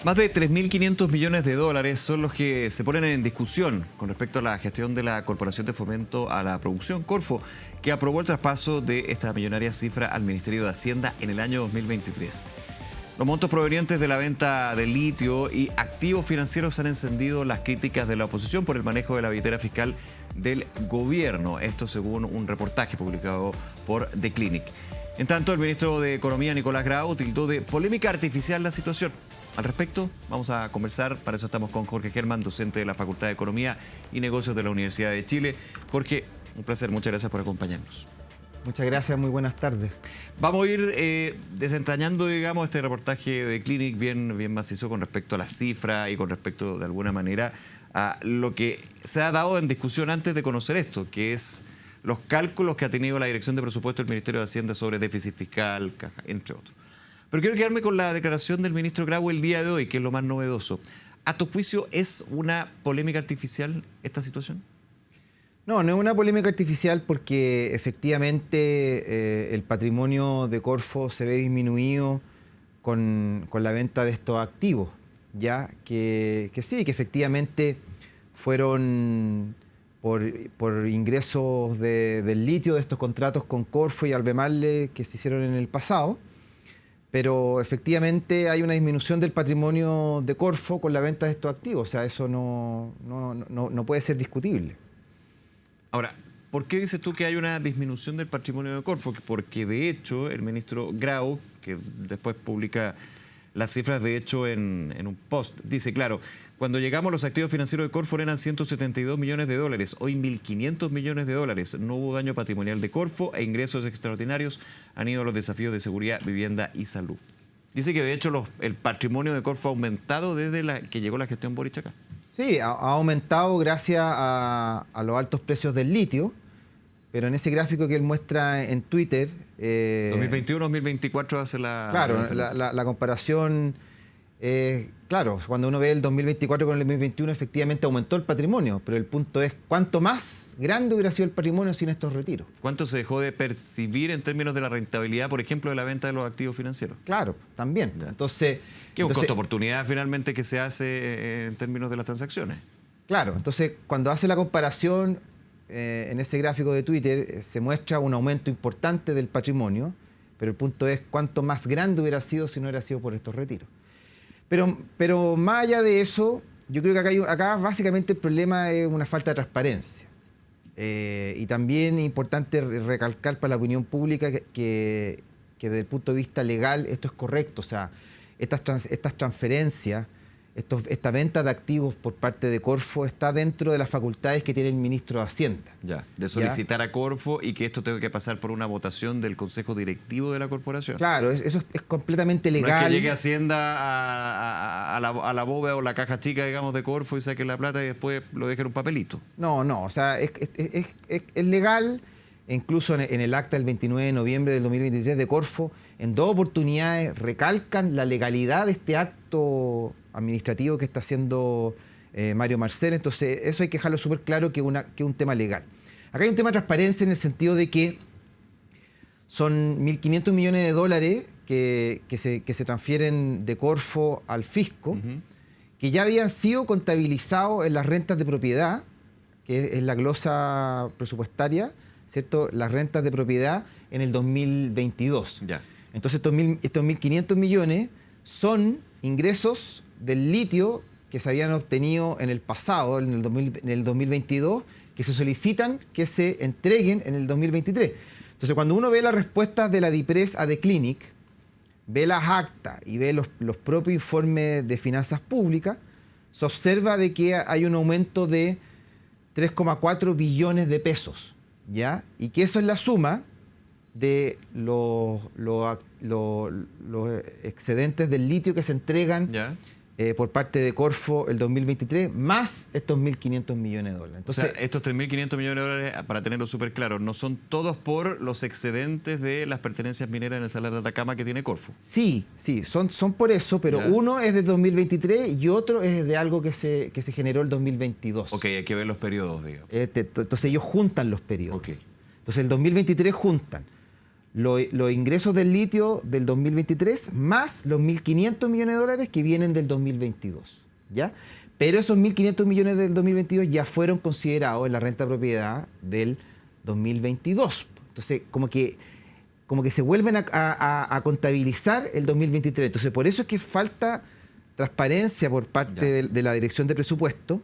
Más de 3.500 millones de dólares son los que se ponen en discusión con respecto a la gestión de la Corporación de Fomento a la Producción, Corfo, que aprobó el traspaso de esta millonaria cifra al Ministerio de Hacienda en el año 2023. Los montos provenientes de la venta de litio y activos financieros han encendido las críticas de la oposición por el manejo de la billetera fiscal del gobierno. Esto según un reportaje publicado por The Clinic. En tanto, el ministro de Economía, Nicolás Grau, tildó de polémica artificial la situación. Al respecto, vamos a conversar, para eso estamos con Jorge Germán, docente de la Facultad de Economía y Negocios de la Universidad de Chile. Jorge, un placer, muchas gracias por acompañarnos. Muchas gracias, muy buenas tardes. Vamos a ir desentrañando, digamos, este reportaje de Clinic bien macizo con respecto a las cifras y con respecto, de alguna manera, a lo que se ha dado en discusión antes de conocer esto, que es los cálculos que ha tenido la Dirección de Presupuesto del Ministerio de Hacienda sobre déficit fiscal, caja, entre otros. Pero quiero quedarme con la declaración del ministro Grau el día de hoy, que es lo más novedoso. ¿A tu juicio es una polémica artificial esta situación? No es una polémica artificial porque efectivamente el patrimonio de Corfo se ve disminuido con la venta de estos activos, ya que sí, que efectivamente fueron por ingresos del litio de estos contratos con Corfo y Albemarle que se hicieron en el pasado. Pero efectivamente hay una disminución del patrimonio de Corfo con la venta de estos activos. O sea, eso no puede ser discutible. Ahora, ¿por qué dices tú que hay una disminución del patrimonio de Corfo? Porque de hecho el ministro Grau, que después publica las cifras de hecho en un post, dice, claro, cuando llegamos los activos financieros de Corfo eran 172 millones de dólares, hoy 1.500 millones de dólares. No hubo daño patrimonial de Corfo e ingresos extraordinarios han ido a los desafíos de seguridad, vivienda y salud. Dice que de hecho el patrimonio de Corfo ha aumentado desde que llegó la gestión Boric acá. Sí, ha aumentado gracias a los altos precios del litio, pero en ese gráfico que él muestra en Twitter... 2021-2024 hace la... Claro, la comparación... claro, cuando uno ve el 2024 con el 2021, efectivamente aumentó el patrimonio, pero el punto es cuánto más grande hubiera sido el patrimonio sin estos retiros. ¿Cuánto se dejó de percibir en términos de la rentabilidad, por ejemplo, de la venta de los activos financieros? Claro, también. Ya. Entonces, que es un costo-oportunidad finalmente que se hace en términos de las transacciones. Claro, entonces cuando hace la comparación en ese gráfico de Twitter se muestra un aumento importante del patrimonio, pero el punto es cuánto más grande hubiera sido si no hubiera sido por estos retiros. Pero más allá de eso, yo creo que acá básicamente el problema es una falta de transparencia. Y también es importante recalcar para la opinión pública que desde el punto de vista legal esto es correcto. O sea, estas transferencias, esta venta de activos por parte de Corfo está dentro de las facultades que tiene el ministro de Hacienda. Ya, de solicitar a Corfo y que esto tenga que pasar por una votación del Consejo Directivo de la corporación. Claro, eso es completamente legal. No es que llegue Hacienda a la bóveda o la caja chica, digamos, de Corfo y saque la plata y después lo deje en un papelito. No, o sea, es legal. Incluso en el acta del 29 de noviembre del 2023 de Corfo, en 2 oportunidades recalcan la legalidad de este acto administrativo que está haciendo Mario Marcel. Entonces, eso hay que dejarlo súper claro que es un tema legal. Acá hay un tema de transparencia en el sentido de que son 1.500 millones de dólares que se transfieren de Corfo al fisco, que ya habían sido contabilizados en las rentas de propiedad, que es la glosa presupuestaria, ¿cierto? Las rentas de propiedad en el 2022. Ya. Entonces estos 1.500 millones son ingresos del litio que se habían obtenido en el pasado, en el 2022, que se solicitan que se entreguen en el 2023. Entonces cuando uno ve las respuestas de la DIPRES a The Clinic, ve las actas y ve los propios informes de finanzas públicas, se observa de que hay un aumento de 3,4 billones de pesos. ¿Ya? Y que eso es la suma de los excedentes del litio que se entregan por parte de Corfo el 2023, más estos 1.500 millones de dólares. Entonces, o sea, estos 3.500 millones de dólares, para tenerlo súper claro, no son todos por los excedentes de las pertenencias mineras en el Salar de Atacama que tiene Corfo. Sí, son por eso, pero uno es de 2023 y otro es de algo que se generó el 2022. Ok, hay que ver los periodos, digamos. Entonces ellos juntan los periodos. Okay. Entonces el 2023 juntan los ingresos del litio del 2023 más los 1.500 millones de dólares que vienen del 2022, ¿ya? Pero esos 1.500 millones del 2022 ya fueron considerados en la renta de propiedad del 2022. Entonces, como que se vuelven a contabilizar el 2023. Entonces, por eso es que falta transparencia por parte de la Dirección de Presupuesto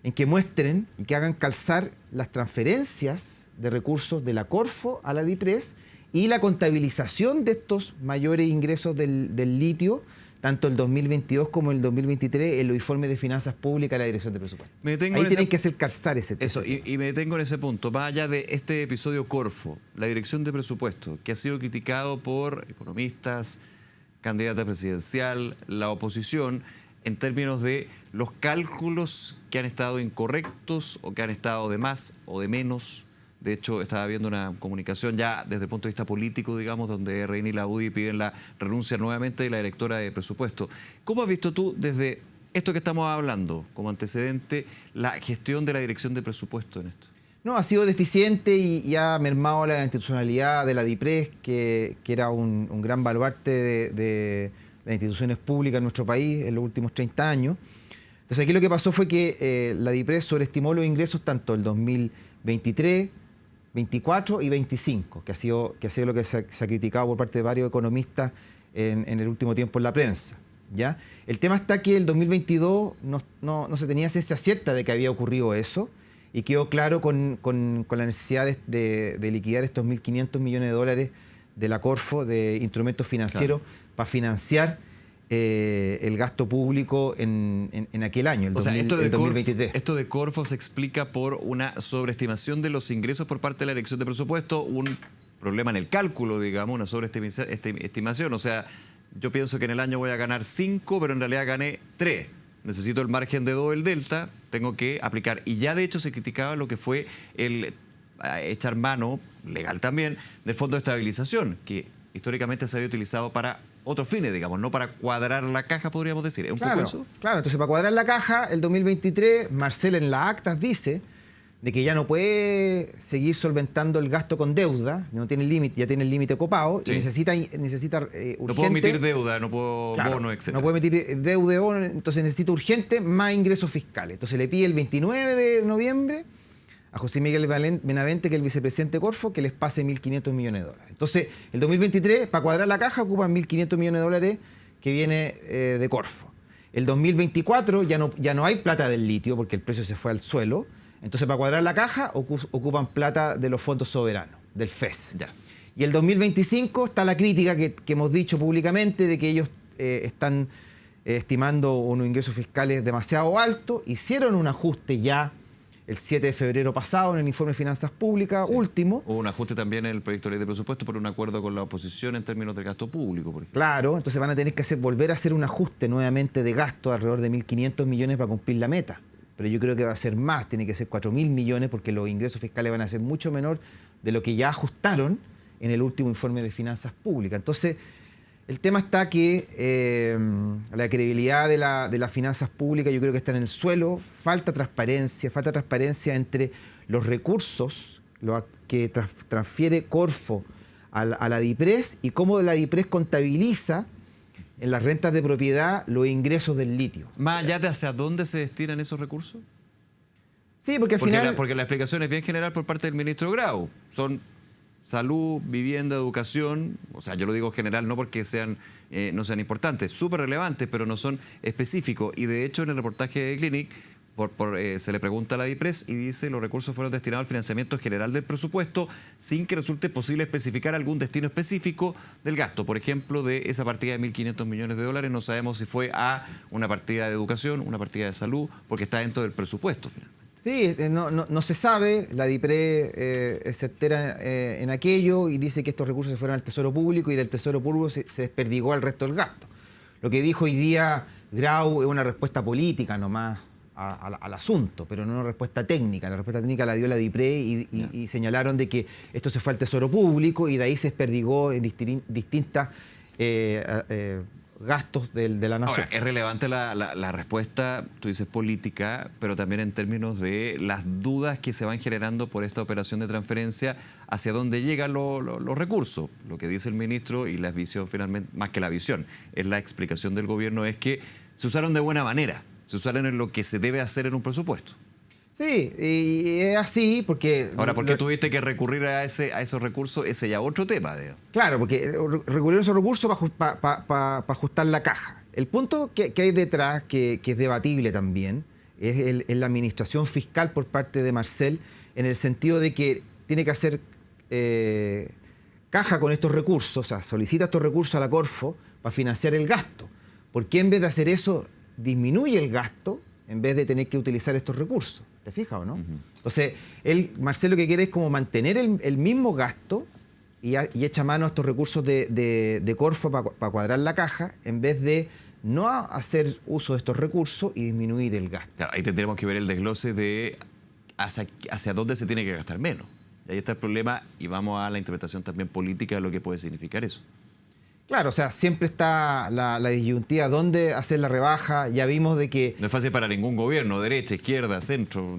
en que muestren y que hagan calzar las transferencias de recursos de la Corfo a la DIPRES y la contabilización de estos mayores ingresos del litio, tanto el 2022 como el 2023, en los informes de finanzas públicas de la Dirección de Presupuesto. Ahí tienen que hacer calzar ese tema. Eso, y me detengo en ese punto. Más allá de este episodio Corfo, la Dirección de Presupuesto, que ha sido criticado por economistas, candidata presidencial, la oposición, en términos de los cálculos que han estado incorrectos o que han estado de más o de menos. De hecho, estaba viendo una comunicación ya desde el punto de vista político, digamos, donde Reina y la UDI piden la renuncia nuevamente de la directora de presupuesto. ¿Cómo has visto tú, desde esto que estamos hablando, como antecedente, la gestión de la dirección de presupuesto en esto? No, ha sido deficiente y ha mermado la institucionalidad de la DIPRES, que era un gran baluarte de las instituciones públicas en nuestro país en los últimos 30 años. Entonces, aquí lo que pasó fue que la DIPRES sobreestimó los ingresos tanto el 2023, 24 y 25, que ha sido lo que se ha criticado por parte de varios economistas en el último tiempo en la prensa, ¿ya? El tema está que el 2022 no se tenía ciencia cierta de que había ocurrido eso y quedó claro con la necesidad de liquidar estos 1.500 millones de dólares de la Corfo, de instrumentos financieros, para financiar el gasto público en aquel año, el 2023. Esto de Corfo se explica por una sobreestimación de los ingresos por parte de la Dirección de Presupuesto, un problema en el cálculo, digamos, una sobreestimación. O sea, yo pienso que en el año voy a ganar 5, pero en realidad gané 3. Necesito el margen de 2, el delta, tengo que aplicar. Y ya de hecho se criticaba lo que fue el echar mano, legal también, del Fondo de Estabilización, que históricamente se había utilizado para otros fines, digamos, no para cuadrar la caja, podríamos decir. ¿Es un poco eso? Claro, entonces para cuadrar la caja, el 2023, Marcel en las actas dice de que ya no puede seguir solventando el gasto con deuda, no tiene límite, ya tiene el límite copado, y necesita urgente. No puedo emitir deuda, no puedo bono, etc. No puede emitir deuda de bono, entonces necesita urgente más ingresos fiscales. Entonces le pide el 29 de noviembre a José Miguel Benavente, que es el vicepresidente de Corfo, que les pase 1.500 millones de dólares. Entonces, el 2023, para cuadrar la caja, ocupan 1.500 millones de dólares que viene de Corfo. El 2024 ya no hay plata del litio, porque el precio se fue al suelo. Entonces, para cuadrar la caja, ocupan plata de los fondos soberanos, del FES. Ya. Y el 2025 está la crítica que hemos dicho públicamente de que ellos están estimando unos ingresos fiscales demasiado altos. Hicieron un ajuste ya el 7 de febrero pasado en el informe de finanzas públicas último. Hubo un ajuste también en el proyecto de ley de presupuesto por un acuerdo con la oposición en términos del gasto público, por ejemplo. Claro, entonces van a tener que volver a hacer un ajuste nuevamente de gasto de alrededor de 1.500 millones para cumplir la meta. Pero yo creo que va a ser más, tiene que ser 4.000 millones porque los ingresos fiscales van a ser mucho menor de lo que ya ajustaron en el último informe de finanzas públicas. Entonces, el tema está que la credibilidad de las finanzas públicas yo creo que está en el suelo, falta transparencia entre los recursos que transfiere Corfo a la DIPRES y cómo la DIPRES contabiliza en las rentas de propiedad los ingresos del litio. ¿Más allá de hacia dónde se destinan esos recursos? Sí, porque al final... Porque la explicación es bien general por parte del ministro Grau. Son salud, vivienda, educación, o sea, yo lo digo general no porque no sean importantes, súper relevantes, pero no son específicos. Y de hecho en el reportaje de Clinic se le pregunta a la DIPRES y dice los recursos fueron destinados al financiamiento general del presupuesto sin que resulte posible especificar algún destino específico del gasto. Por ejemplo, de esa partida de 1.500 millones de dólares no sabemos si fue a una partida de educación, una partida de salud, porque está dentro del presupuesto finalmente. Sí, no se sabe, la DIPRES es certera en aquello y dice que estos recursos se fueron al Tesoro Público y del Tesoro Público se desperdigó al resto del gasto. Lo que dijo hoy día Grau es una respuesta política nomás al asunto, pero no una respuesta técnica. La respuesta técnica la dio la DIPRES y señalaron de que esto se fue al Tesoro Público y de ahí se desperdigó en distintas gastos de la nación. Ahora, es relevante la respuesta, tú dices política, pero también en términos de las dudas que se van generando por esta operación de transferencia, hacia dónde llegan los recursos. Lo que dice el ministro y la visión finalmente, más que la visión, es la explicación del gobierno, es que se usaron de buena manera, se usaron en lo que se debe hacer en un presupuesto. Sí, y es así porque... Ahora, ¿por qué tuviste que recurrir a esos recursos? Ese ya otro tema. Claro, porque recurrir a esos recursos para ajustar la caja. El punto que hay detrás, que es debatible también, es la administración fiscal por parte de Marcel, en el sentido de que tiene que hacer caja con estos recursos, o sea, solicita estos recursos a la Corfo para financiar el gasto. ¿Por qué en vez de hacer eso disminuye el gasto en vez de tener que utilizar estos recursos? ¿Te fijas o no? Entonces, Marcel lo que quiere es como mantener el mismo gasto y echa mano a estos recursos de Corfo para cuadrar la caja, en vez de no hacer uso de estos recursos y disminuir el gasto. Claro, ahí tendremos que ver el desglose de hacia dónde se tiene que gastar menos. Y ahí está el problema, y vamos a la interpretación también política de lo que puede significar eso. Claro, o sea, siempre está la disyuntiva dónde hacer la rebaja. Ya vimos de que... No es fácil para ningún gobierno, derecha, izquierda, centro.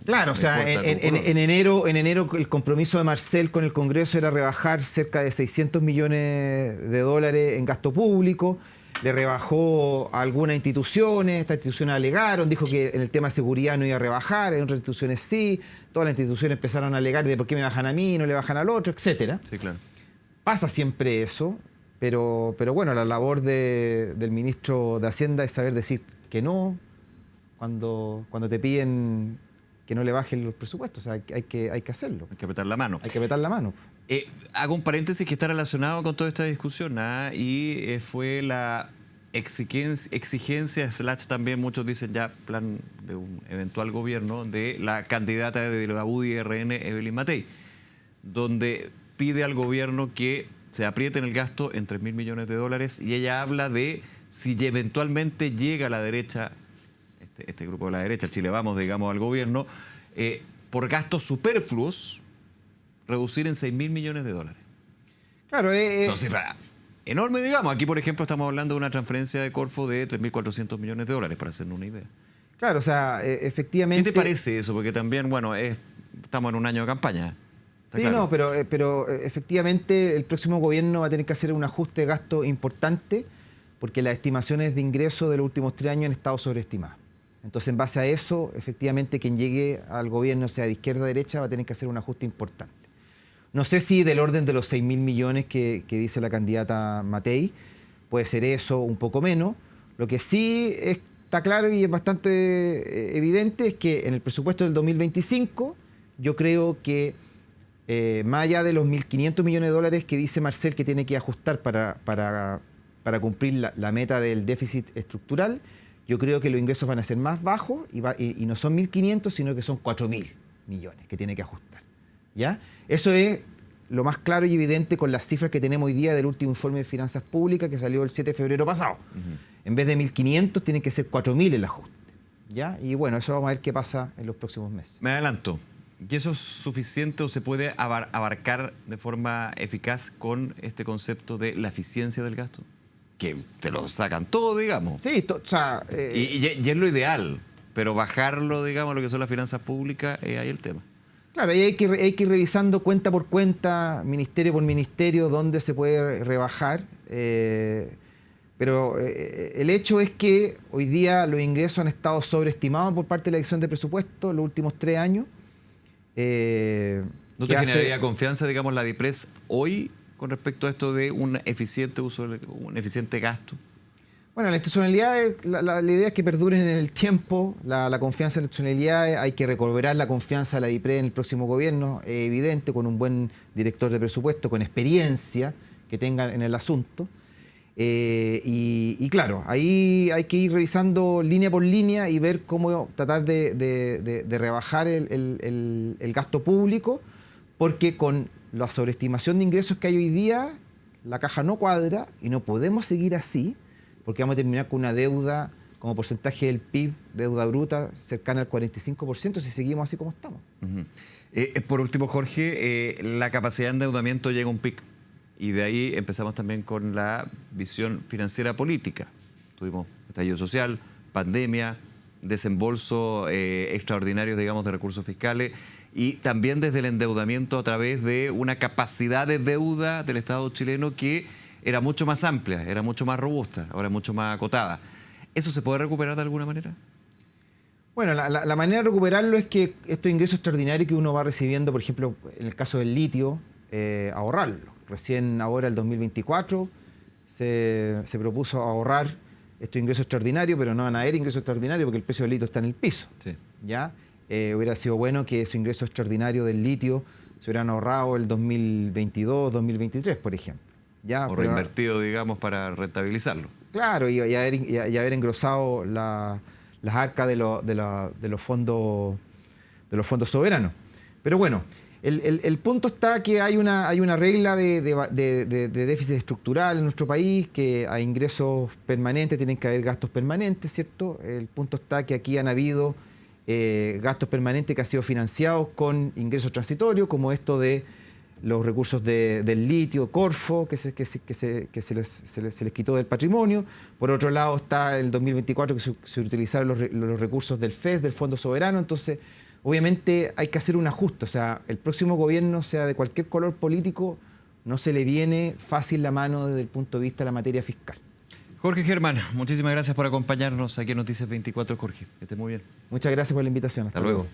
Claro, o sea, en enero el compromiso de Marcel con el Congreso era rebajar cerca de 600 millones de dólares en gasto público. Le rebajó a algunas instituciones, estas instituciones alegaron, dijo que en el tema de seguridad no iba a rebajar, en otras instituciones sí. Todas las instituciones empezaron a alegar de por qué me bajan a mí, no le bajan al otro, etcétera. Sí, claro. Pasa siempre eso. Pero bueno, la labor del ministro de Hacienda es saber decir que no cuando te piden que no le bajen los presupuestos. O sea, hay que hacerlo. Hay que apretar la mano. Hay que apretar la mano. Hago un paréntesis que está relacionado con toda esta discusión, y fue la exigencia / también muchos dicen ya plan de un eventual gobierno de la candidata de la UDI-RN, Evelyn Matei, donde pide al gobierno que se apriete en el gasto en 3.000 millones de dólares, y ella habla de si eventualmente llega a la derecha, este grupo de la derecha, Chile Vamos, digamos, al gobierno, por gastos superfluos, reducir en 6.000 millones de dólares. Claro, son cifras enormes, digamos. Aquí, por ejemplo, estamos hablando de una transferencia de Corfo de 3.400 millones de dólares, para hacernos una idea. Claro, o sea, efectivamente... ¿Qué te parece eso? Porque también, bueno, estamos en un año de campaña. Sí, claro. No, pero efectivamente el próximo gobierno va a tener que hacer un ajuste de gasto importante, porque las estimaciones de ingresos de los últimos 3 años han estado sobreestimadas. Entonces, en base a eso, efectivamente, quien llegue al gobierno, sea de izquierda o derecha, va a tener que hacer un ajuste importante. No sé si del orden de los 6.000 millones que dice la candidata Matei, puede ser eso, un poco menos. Lo que sí está claro y es bastante evidente es que en el presupuesto del 2025, yo creo que más allá de los 1.500 millones de dólares que dice Marcel que tiene que ajustar para cumplir la meta del déficit estructural, yo creo que los ingresos van a ser más bajos y no son 1.500, sino que son 4.000 millones que tiene que ajustar. ¿Ya? Eso es lo más claro y evidente con las cifras que tenemos hoy día del último informe de finanzas públicas que salió el 7 de febrero pasado. En vez de 1.500 tiene que ser 4.000 el ajuste. ¿Ya? Y bueno, eso vamos a ver qué pasa en los próximos meses. Me adelanto. ¿Y eso es suficiente o se puede abarcar de forma eficaz con este concepto de la eficiencia del gasto? Que te lo sacan todo, digamos. Sí, o sea... y es lo ideal, pero bajarlo, digamos, lo que son las finanzas públicas, ahí el tema. Claro, ahí hay que ir revisando cuenta por cuenta, ministerio por ministerio, dónde se puede rebajar. Pero el hecho es que hoy día los ingresos han estado sobreestimados por parte de la Dirección de Presupuesto los últimos 3 años. ¿No te generaría confianza, digamos, la DIPRES hoy con respecto a esto de un eficiente uso, un eficiente gasto? Bueno, la institucionalidad, la idea es que perduren en el tiempo, la confianza en la institucionalidad, hay que recuperar la confianza de la DIPRES en el próximo gobierno, es evidente, con un buen director de presupuesto, con experiencia que tenga en el asunto. Y claro, ahí hay que ir revisando línea por línea y ver cómo tratar de rebajar el gasto público, porque con la sobreestimación de ingresos que hay hoy día, la caja no cuadra y no podemos seguir así, porque vamos a terminar con una deuda como porcentaje del PIB, deuda bruta, cercana al 45% si seguimos así como estamos. Por último, Jorge, la capacidad de endeudamiento llega a un pic. Y de ahí empezamos también con la visión financiera política. Tuvimos estallido social, pandemia, desembolso extraordinarios, digamos, de recursos fiscales y también desde el endeudamiento a través de una capacidad de deuda del Estado chileno que era mucho más amplia, era mucho más robusta, ahora es mucho más acotada. ¿Eso se puede recuperar de alguna manera? Bueno, la manera de recuperarlo es que estos ingresos extraordinarios que uno va recibiendo, por ejemplo, en el caso del litio, ahorrarlo. Recién ahora, el 2024, se propuso ahorrar estos ingresos extraordinarios, pero no van a haber ingresos extraordinarios porque el precio del litio está en el piso. Sí. ¿Ya? Hubiera sido bueno que esos ingresos extraordinarios del litio se hubieran ahorrado el 2022, 2023, por ejemplo. ¿Ya? O reinvertido, digamos, para rentabilizarlo. Claro, y haber engrosado las arcas de los fondos soberanos. Pero bueno, el punto está que hay una regla de déficit estructural en nuestro país, que hay ingresos permanentes, tienen que haber gastos permanentes, ¿cierto? El punto está que aquí han habido gastos permanentes que han sido financiados con ingresos transitorios, como esto de los recursos del litio, Corfo, que se les quitó del patrimonio. Por otro lado está el 2024 que se utilizaron los recursos del FES, del Fondo Soberano. Entonces, obviamente hay que hacer un ajuste. O sea, el próximo gobierno, sea de cualquier color político, no se le viene fácil la mano desde el punto de vista de la materia fiscal. Jorge Germán, muchísimas gracias por acompañarnos aquí en Noticias 24, Jorge. Que esté muy bien. Muchas gracias por la invitación. Hasta luego.